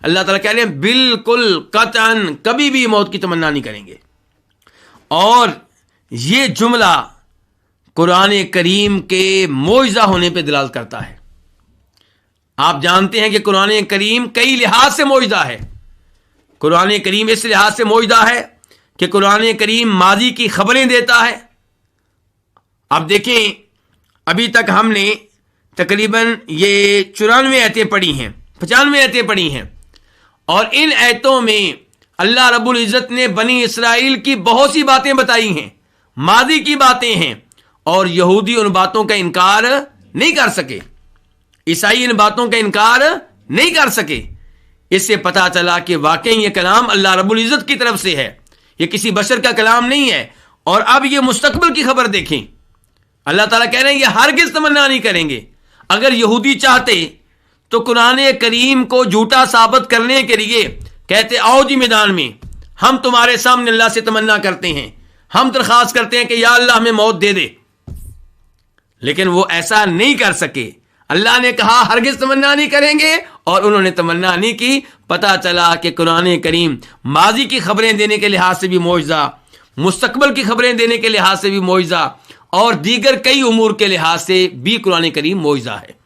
اللہ تعالیٰ کہہ رہے ہیں بالکل قطعاً کبھی بھی موت کی تمنا نہیں کریں گے. اور یہ جملہ قرآن کریم کے معجزہ ہونے پہ دلالت کرتا ہے. آپ جانتے ہیں کہ قرآن کریم کئی لحاظ سے معجزہ ہے. قرآن کریم اس لحاظ سے معجزہ ہے کہ قرآن کریم ماضی کی خبریں دیتا ہے. اب دیکھیں ابھی تک ہم نے تقریباً یہ 94 آیتیں پڑھی ہیں، 95 آیتیں پڑھی ہیں، اور ان آیتوں میں اللہ رب العزت نے بنی اسرائیل کی بہت سی باتیں بتائی ہیں، ماضی کی باتیں ہیں، اور یہودی ان باتوں کا انکار نہیں کر سکے، عیسائی ان باتوں کا انکار نہیں کر سکے. اس سے پتہ چلا کہ واقعی یہ کلام اللہ رب العزت کی طرف سے ہے، یہ کسی بشر کا کلام نہیں ہے. اور اب یہ مستقبل کی خبر دیکھیں، اللہ تعالیٰ کہہ رہے ہیں یہ ہرگز تمنا نہیں کریں گے. اگر یہودی چاہتے تو قرآن کریم کو جھوٹا ثابت کرنے کے لیے کہتے آؤ جی میدان میں، ہم تمہارے سامنے اللہ سے تمنا کرتے ہیں، ہم درخواست کرتے ہیں کہ یا اللہ ہمیں موت دے دے. لیکن وہ ایسا نہیں کر سکے. اللہ نے کہا ہرگز تمنا نہیں کریں گے، اور انہوں نے تمنا نہیں کی. پتہ چلا کہ قرآن کریم ماضی کی خبریں دینے کے لحاظ سے بھی معجزہ، مستقبل کی خبریں دینے کے لحاظ سے بھی معجزہ، اور دیگر کئی امور کے لحاظ سے بھی قرآن کریم معجزہ ہے.